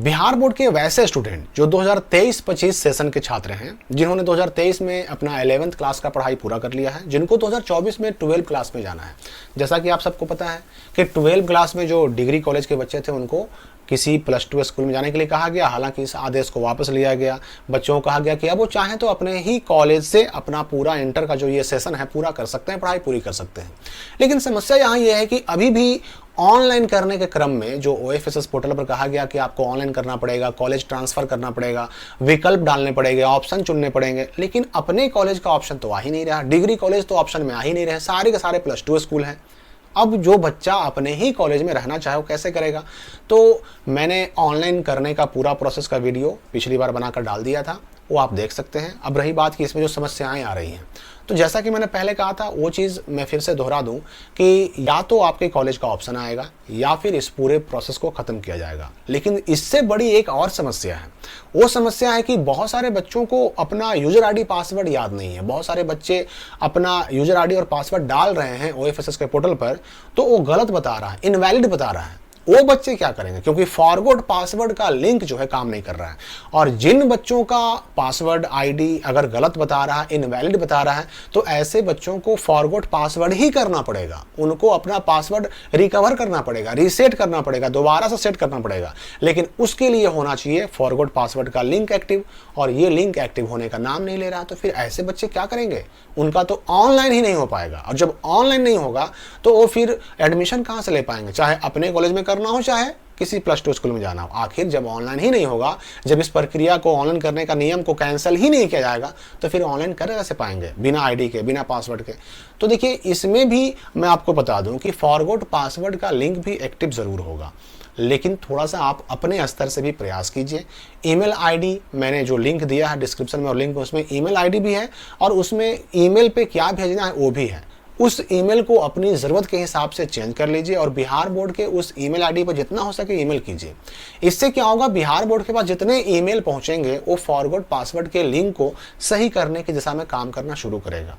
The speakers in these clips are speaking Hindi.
बिहार बोर्ड के वैसे स्टूडेंट जो 2023-25 सेशन के छात्र हैं, जिन्होंने 2023 में अपना 11th क्लास का पढ़ाई पूरा कर लिया है, जिनको 2024 में 12 क्लास में जाना है। जैसा कि आप सबको पता है कि 12 क्लास में जो डिग्री कॉलेज के बच्चे थे उनको किसी +2 स्कूल में जाने के लिए कहा गया। हालांकि इस आदेश को वापस लिया गया। बच्चों को कहा गया कि अब वो चाहें तो अपने ही कॉलेज से अपना पूरा इंटर का जो ये सेशन है पूरा कर सकते हैं, पढ़ाई पूरी कर सकते हैं। लेकिन समस्या यहाँ ये है कि अभी भी ऑनलाइन करने के क्रम में जो OFSS पोर्टल पर कहा गया कि आपको ऑनलाइन करना पड़ेगा, कॉलेज ट्रांसफर करना पड़ेगा, विकल्प डालने पड़ेंगे, ऑप्शन चुनने पड़ेंगे, लेकिन अपने कॉलेज का ऑप्शन तो आ ही नहीं रहा। डिग्री कॉलेज तो ऑप्शन में आ ही नहीं रहे, सारे के सारे +2 स्कूल हैं। अब जो बच्चा अपने ही कॉलेज में रहना चाहे वो कैसे करेगा? तो मैंने ऑनलाइन करने का पूरा प्रोसेस का वीडियो पिछली बार बनाकर डाल दिया था, वो आप देख सकते हैं। अब रही बात कि इसमें जो समस्याएं आ रही हैं, तो जैसा कि मैंने पहले कहा था वो चीज़ मैं फिर से दोहरा दूं कि या तो आपके कॉलेज का ऑप्शन आएगा या फिर इस पूरे प्रोसेस को ख़त्म किया जाएगा। लेकिन इससे बड़ी एक और समस्या है। वो समस्या है कि बहुत सारे बच्चों को अपना यूजर आईडी पासवर्ड याद नहीं है। बहुत सारे बच्चे अपना यूजर आईडी और पासवर्ड डाल रहे हैं OFSS के पोर्टल पर, तो वो गलत बता रहा है, इनवैलिड बता रहा है। वो बच्चे क्या करेंगे? क्योंकि फॉरगॉट पासवर्ड का लिंक जो है काम नहीं कर रहा है। और जिन बच्चों का पासवर्ड आईडी अगर गलत बता रहा है, इनवैलिड बता रहा है, तो ऐसे बच्चों को फॉरगॉट पासवर्ड ही करना पड़ेगा। उनको अपना पासवर्ड रिकवर करना पड़ेगा, रीसेट करना पड़ेगा, दोबारा से सेट करना पड़ेगा। लेकिन उसके लिए होना चाहिए फॉरगॉट पासवर्ड का लिंक एक्टिव, और ये लिंक एक्टिव होने का नाम नहीं ले रहा। तो फिर ऐसे बच्चे क्या करेंगे? उनका तो ऑनलाइन ही नहीं हो पाएगा। और जब ऑनलाइन नहीं होगा तो वो फिर एडमिशन कहाँ से ले पाएंगे? चाहे अपने कॉलेज में करना हो, चाहे किसी +2 स्कूल में जाना हो। आखिर जब ऑनलाइन ही नहीं होगा, जब इस प्रक्रिया को ऑनलाइन करने का नियम को कैंसिल ही नहीं किया जाएगा, तो फिर ऑनलाइन कर कैसे पाएंगे बिना आईडी के, बिना पासवर्ड के? तो देखिए, इसमें भी मैं आपको बता दूं कि फॉरगॉट पासवर्ड का लिंक भी एक्टिव जरूर होगा, लेकिन थोड़ा सा आप अपने स्तर से भी प्रयास कीजिए। ईमेल आईडी मैंने जो लिंक दिया है डिस्क्रिप्शन में, और लिंक उसमें ईमेल आईडी भी है, और उसमें ईमेल पे क्या भेजना है वो भी है। उस ईमेल को अपनी ज़रूरत के हिसाब से चेंज कर लीजिए और बिहार बोर्ड के उस ईमेल आईडी पर जितना हो सके ईमेल कीजिए। इससे क्या होगा? बिहार बोर्ड के पास जितने ईमेल पहुंचेंगे वो फॉरगॉट पासवर्ड के लिंक को सही करने की दिशा में काम करना शुरू करेगा।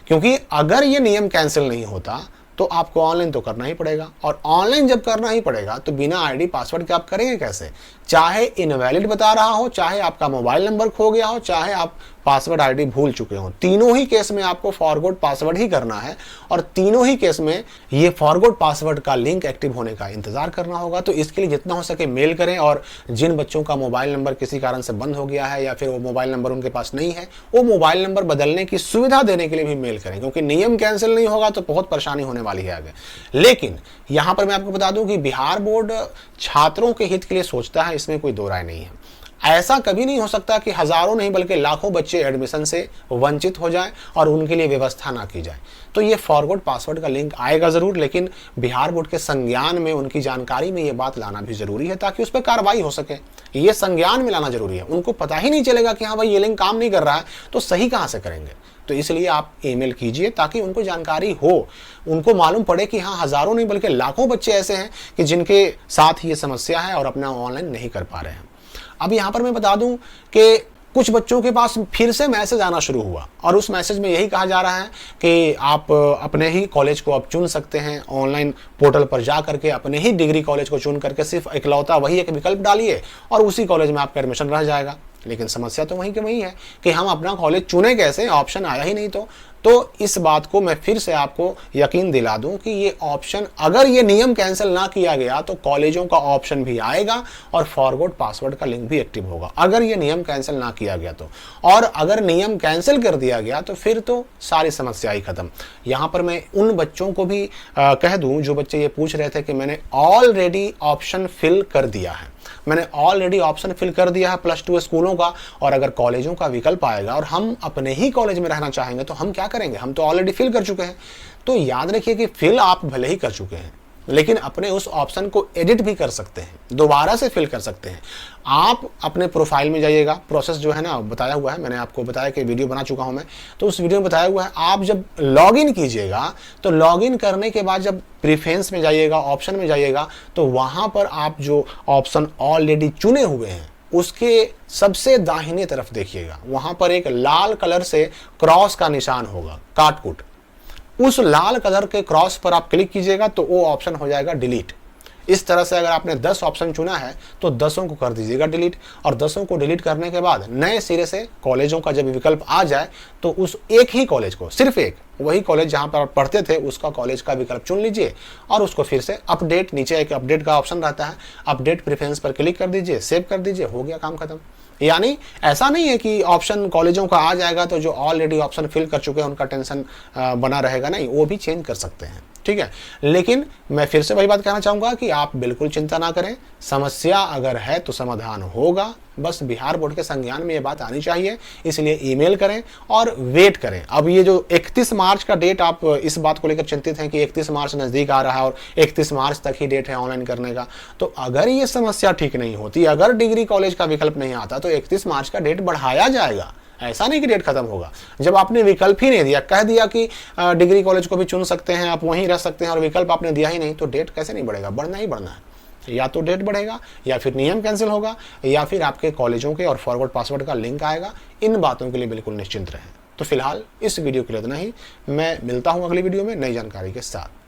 क्योंकि अगर ये नियम कैंसिल नहीं होता तो आपको ऑनलाइन तो करना ही पड़ेगा, और ऑनलाइन जब करना ही पड़ेगा तो बिना आईडी पासवर्ड के आप करेंगे कैसे? चाहे इनवैलिड बता रहा हो, चाहे आपका मोबाइल नंबर खो गया हो, चाहे आप पासवर्ड आईडी भूल चुके हो, तीनों ही केस में आपको फॉरगॉट पासवर्ड ही करना है। और तीनों ही केस में ये फॉरगॉट पासवर्ड का लिंक एक्टिव होने का इंतजार करना होगा। तो इसके लिए जितना हो सके मेल करें, और जिन बच्चों का मोबाइल नंबर किसी कारण से बंद हो गया है या फिर वो मोबाइल नंबर उनके पास नहीं है, वो मोबाइल नंबर बदलने की सुविधा देने के लिए भी मेल करें, क्योंकि नियम कैंसिल नहीं होगा तो बहुत परेशानी होने वाली है आगे। लेकिन यहां पर मैं आपको बता दूं कि बिहार बोर्ड छात्रों के हित के लिए सोचता है, इसमें कोई दो राय नहीं है। ऐसा कभी नहीं हो सकता कि हजारों नहीं बल्कि लाखों बच्चे एडमिशन से वंचित हो जाएं और उनके लिए व्यवस्था ना की जाए। तो ये फॉरगॉट पासवर्ड का लिंक आएगा जरूर, लेकिन बिहार बोर्ड के संज्ञान में, उनकी जानकारी में ये बात लाना भी जरूरी है ताकि उस पर कार्रवाई हो सके। ये संज्ञान में लाना जरूरी है। उनको पता ही नहीं चलेगा कि हाँ भाई ये लिंक काम नहीं कर रहा है, तो सही कहाँ से करेंगे? तो इसलिए आप ईमेल कीजिए ताकि उनको जानकारी हो, उनको मालूम पड़े कि हाँ हजारों नहीं बल्कि लाखों बच्चे ऐसे हैं कि जिनके साथ ये समस्या है और अपना ऑनलाइन नहीं कर पा रहे हैं। अब यहाँ पर मैं बता दूं कि कुछ बच्चों के पास फिर से मैसेज आना शुरू हुआ, और उस मैसेज में यही कहा जा रहा है कि आप अपने ही कॉलेज को अब चुन सकते हैं। ऑनलाइन पोर्टल पर जा करके अपने ही डिग्री कॉलेज को चुन करके सिर्फ इकलौता वही एक विकल्प डालिए और उसी कॉलेज में आपका एडमिशन रह जाएगा। लेकिन समस्या तो वहीं की वहीं है कि हम अपना कॉलेज चुने कैसे? ऑप्शन आया ही नहीं। तो इस बात को मैं फिर से आपको यकीन दिला दूं कि ये ऑप्शन, अगर ये नियम कैंसिल ना किया गया तो कॉलेजों का ऑप्शन भी आएगा और फॉरगॉट पासवर्ड का लिंक भी एक्टिव होगा, अगर ये नियम कैंसिल ना किया गया तो। और अगर नियम कैंसिल कर दिया गया तो फिर तो सारी समस्या ही खत्म। यहाँ पर मैं उन बच्चों को भी कह दूं जो बच्चे ये पूछ रहे थे कि मैंने ऑलरेडी ऑप्शन फिल कर दिया है, मैंने ऑलरेडी ऑप्शन फिल कर दिया है +2 स्कूलों का, और अगर कॉलेजों का विकल्प आएगा और हम अपने ही कॉलेज में रहना चाहेंगे तो हम क्या करेंगे? हम तो ऑलरेडी फिल कर चुके हैं। तो याद रखिए कि फिल आप भले ही कर चुके हैं, लेकिन अपने उस ऑप्शन को एडिट भी कर सकते हैं, दोबारा से फिल कर सकते हैं। आप अपने प्रोफाइल में जाइएगा, प्रोसेस जो है ना बताया हुआ है, मैंने आपको बताया कि वीडियो बना चुका हूं मैं, तो उस वीडियो में बताया हुआ है। आप जब लॉगिन कीजिएगा तो लॉगिन करने के बाद जब प्रेफरेंस में जाइएगा, ऑप्शन में जाइएगा, तो वहां पर आप जो ऑप्शन ऑलरेडी चुने हुए हैं उसके सबसे दाहिने तरफ देखिएगा, वहां पर एक लाल कलर से क्रॉस का निशान होगा, काट-कूट। उस लाल कलर के क्रॉस पर आप क्लिक कीजिएगा तो वो ऑप्शन हो जाएगा डिलीट। इस तरह से अगर आपने 10 ऑप्शन चुना है तो 10 को कर दीजिएगा डिलीट, और 10 को डिलीट करने के बाद नए सिरे से कॉलेजों का जब विकल्प आ जाए तो उस एक ही कॉलेज को, सिर्फ एक, वही कॉलेज जहां पर आप पढ़ते थे उसका कॉलेज का विकल्प चुन लीजिए और उसको फिर से अपडेट, नीचे एक अपडेट का ऑप्शन रहता है, अपडेट प्रेफरेंस पर क्लिक कर दीजिए, सेव कर दीजिए, हो गया काम खत्म। यानी ऐसा नहीं है कि ऑप्शन कॉलेजों का आ जाएगा तो जो ऑलरेडी ऑप्शन फिल कर चुके हैं उनका टेंशन बना रहेगा, नहीं, वो भी चेंज कर सकते हैं, ठीक है। लेकिन मैं फिर से वही बात कहना चाहूंगा कि आप बिल्कुल चिंता ना करें, समस्या अगर है तो समाधान होगा, बस बिहार बोर्ड के संज्ञान में ये बात आनी चाहिए, इसलिए ईमेल करें और वेट करें। अब ये जो 31 मार्च का डेट, आप इस बात को लेकर चिंतित हैं कि 31 मार्च नज़दीक आ रहा है और 31 मार्च तक ही डेट है ऑनलाइन करने का, तो अगर ये समस्या ठीक नहीं होती, अगर डिग्री कॉलेज का विकल्प नहीं आता तो 31 मार्च का डेट बढ़ाया जाएगा, ऐसा नहीं कि डेट खत्म होगा। जब आपने विकल्प ही नहीं दिया, कह दिया कि डिग्री कॉलेज को भी चुन सकते हैं, आप वहीं रह सकते हैं, और विकल्प आपने दिया ही नहीं, तो डेट कैसे नहीं बढ़ेगा? बढ़ना ही बढ़ना है। या तो डेट बढ़ेगा, या फिर नियम कैंसिल होगा, या फिर आपके कॉलेजों के और फॉरवर्ड पासवर्ड का लिंक आएगा। इन बातों के लिए बिल्कुल निश्चिंत रहें। तो फिलहाल इस वीडियो के लिए इतना ही, मैं मिलता हूं अगली वीडियो में नई जानकारी के साथ।